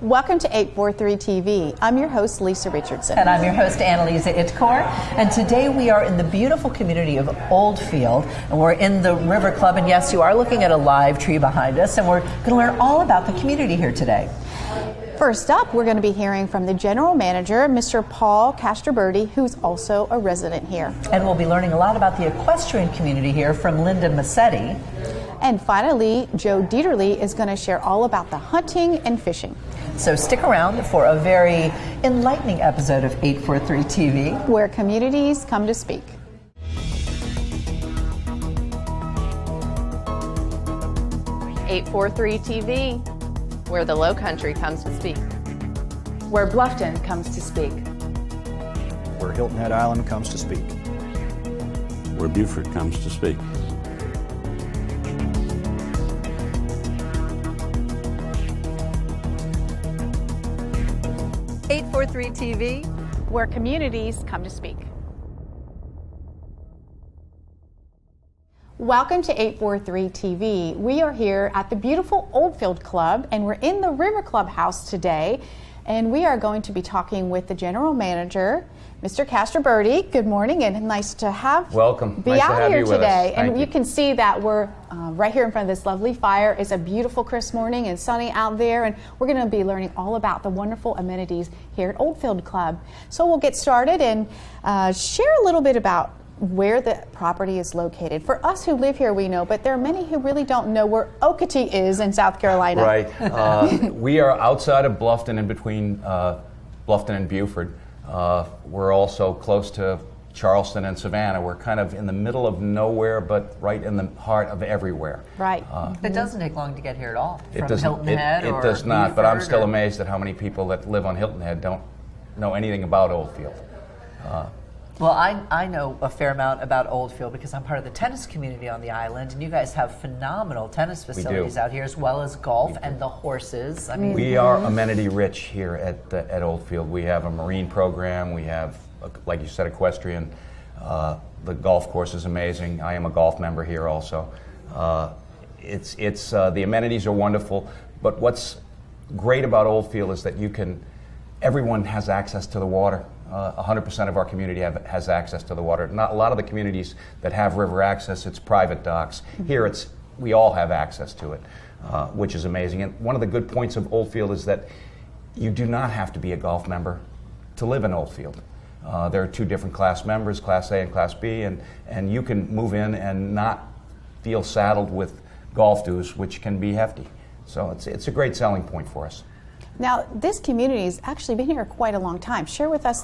Welcome to 843 TV. I'm your host, Lisa Richardson. And I'm your host, Annalisa Itkor. And today we are in the beautiful community of Oldfield. And we're in the River Club. And yes, you are looking at a live tree behind us. And we're going to learn all about the community here today. First up, we're going to be hearing from the General Manager, Mr. Paul Castraberti, who's also a resident here. And we'll be learning a lot about the equestrian community here from Linda Massetti. And finally, Joe Dieterle is going to share all about the hunting and fishing. So stick around for a very enlightening episode of 843 TV, where communities come to speak. .843 TV, where the Low Country comes to speak. Where Bluffton comes to speak. Where Hilton Head Island comes to speak. Where Beaufort comes to speak. .843 TV, where communities come to speak. Welcome to 843 TV. We are here at the beautiful Oldfield Club, and we're in the River Club house today, and we are going to be talking with the General Manager, Mr. Castraberti. Good morning, and nice to have Welcome. Be nice out to have here you with today. us. And Thank you can see that we're right here in front of this lovely fire. It's a beautiful crisp morning and sunny out there, and we're going to be learning all about the wonderful amenities here at Oldfield Club. So we'll get started and share a little bit about where the property is located. For us who live here, we know, but there are many who really don't know where Okatee is in South Carolina. Right. We are outside of Bluffton, in between Bluffton and Beaufort. We're also close to Charleston and Savannah. We're kind of in the middle of nowhere, but right in the heart of everywhere. Right. It doesn't take long to get here at all. It From doesn't. Hilton Head It or does not. But I'm Beaufort still or- amazed at how many people that live on Hilton Head don't know anything about Oldfield. Well, I know a fair amount about Oldfield because I'm part of the tennis community on the island, and you guys have phenomenal tennis facilities out here, as well as golf and the horses. I mean, We are amenity rich here at Oldfield. We have a marine program. We have, like you said, equestrian. The golf course is amazing. I am a golf member here also. The amenities are wonderful, but what's great about Oldfield is that everyone has access to the water. 100% of our community has access to the water. Not a lot of the communities that have river access, it's private docks. Here we all have access to it, which is amazing. And one of the good points of Oldfield is that you do not have to be a golf member to live in Oldfield. There are two different class members, Class A and Class B, and you can move in and not feel saddled with golf dues, which can be hefty. So it's a great selling point for us. Now, this community has actually been here quite a long time. Share with us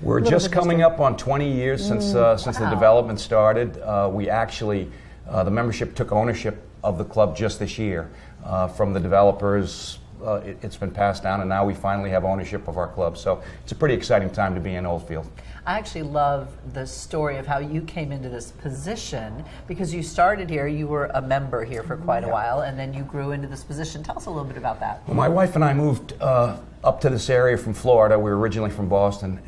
We're just coming up on 20 years since the development started. We actually, the membership took ownership of the club just this year from the developers. It's been passed down, and now we finally have ownership of our club. So it's a pretty exciting time to be in Oldfield. I actually love the story of how you came into this position because you started here, you were a member here for quite a while, and then you grew into this position. Tell us a little bit about that. Well, my wife and I moved up to this area from Florida. We were originally from Boston.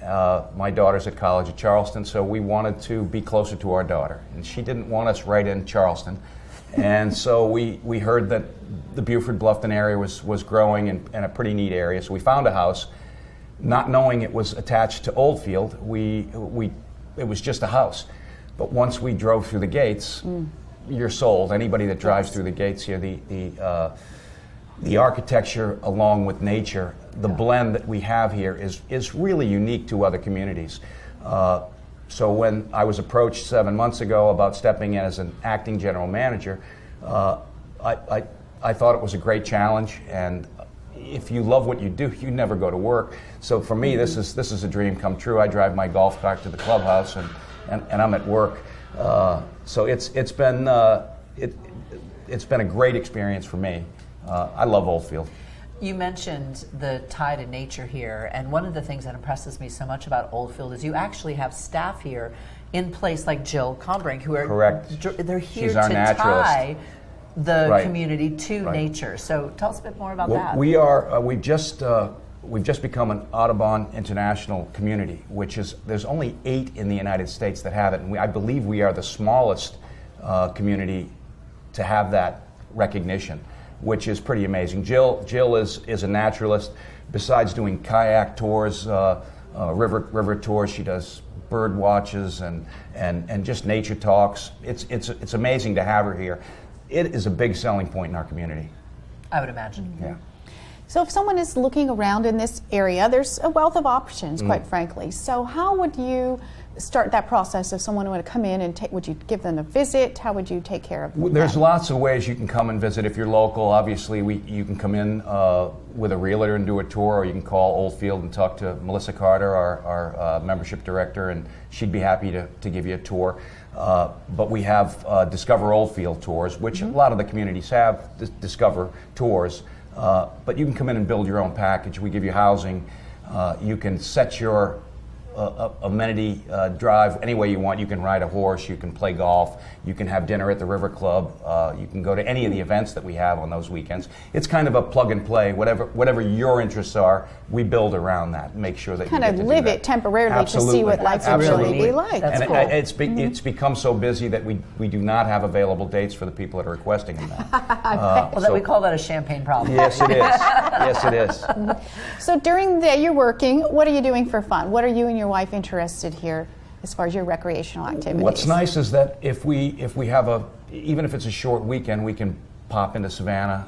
My daughter's at college at Charleston, so we wanted to be closer to our daughter. And she didn't want us right in Charleston. And so we heard that the Beaufort Bluffton area was growing and a pretty neat area. So we found a house. Not knowing it was attached to Oldfield, it was just a house. But once we drove through the gates, you're sold. Anybody that drives through the gates here, the architecture along with nature, the blend that we have here is really unique to other communities. So when I was approached 7 months ago about stepping in as an acting general manager, I thought it was a great challenge, and if you love what you do, you never go to work. So for me, this is a dream come true. I drive my golf cart to the clubhouse, and I'm at work. So it's been a great experience for me. I love Oldfield. You mentioned the tie to nature here, and one of the things that impresses me so much about Oldfield is you actually have staff here in place like Jill Combrink, who are correct. They're here She's our to naturalist. tie the Right. community to Right. nature. So tell us a bit more about Well, that. we've just become an Audubon International community, which is, there's only 8 in the United States that have it, and I believe we are the smallest community to have that recognition. which is pretty amazing. Jill is a naturalist. Besides doing kayak tours, river tours, she does bird watches and just nature talks. It's amazing to have her here. It is a big selling point in our community. I would imagine. Yeah. So if someone is looking around in this area, there's a wealth of options, quite frankly. So how would you start that process if someone would come in and would you give them a visit? How would you take care of them? There's lots of ways you can come and visit if you're local. Obviously, you can come in with a realtor and do a tour, or you can call Oldfield and talk to Melissa Carter, our membership director, and she'd be happy to give you a tour. But we have Discover Oldfield tours, which a lot of the communities have Discover tours. But you can come in and build your own package. We give you housing. You can set your amenity drive any way you want. You can ride a horse, you can play golf, you can have dinner at the River Club, you can go to any of the events that we have on those weekends. It's kind of a plug and play. Whatever your interests are, we build around that. Make sure that kind you of get to live do that. it temporarily Absolutely. to see what life would really be like. That's And cool. it's become so busy that we do not have available dates for the people that are requesting them now. Well, we call that a champagne problem. Yes, it is. Yes, it is. So during the day you're working, what are you doing for fun? What are you and your wife interested here as far as your recreational activities? What's nice is that if we have even if it's a short weekend, we can pop into Savannah.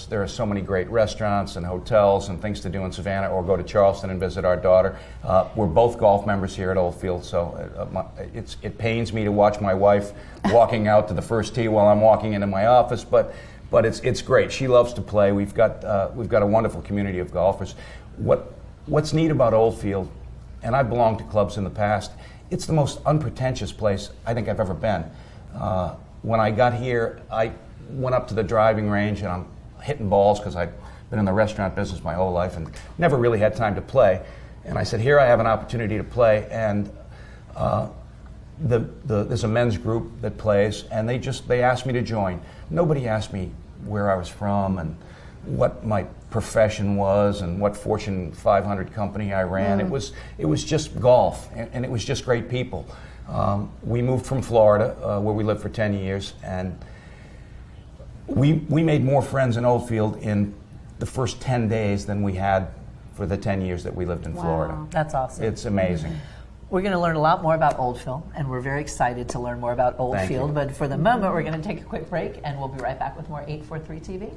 There are so many great restaurants and hotels and things to do in Savannah, or go to Charleston and visit our daughter. We're both golf members here at Oldfield, so it pains me to watch my wife walking out to the first tee while I'm walking into my office, but it's great. She loves to play. We've got a wonderful community of golfers. What's neat about Oldfield, and I've belonged to clubs in the past, it's the most unpretentious place I think I've ever been. When I got here, I went up to the driving range and I'm hitting balls because I've been in the restaurant business my whole life and never really had time to play. And I said, here I have an opportunity to play, and there's a men's group that plays, and they asked me to join. Nobody asked me where I was from and what my profession was and what Fortune 500 company I ran. It was just golf, and it was just great people. We moved from Florida, where we lived for 10 years, and we made more friends in Oldfield in the first 10 days than we had for the 10 years that we lived in Florida. That's awesome. It's amazing. We're going to learn a lot more about Oldfield, and we're very excited to learn more about Oldfield. But for the moment, we're going to take a quick break, and we'll be right back with more 843 TV.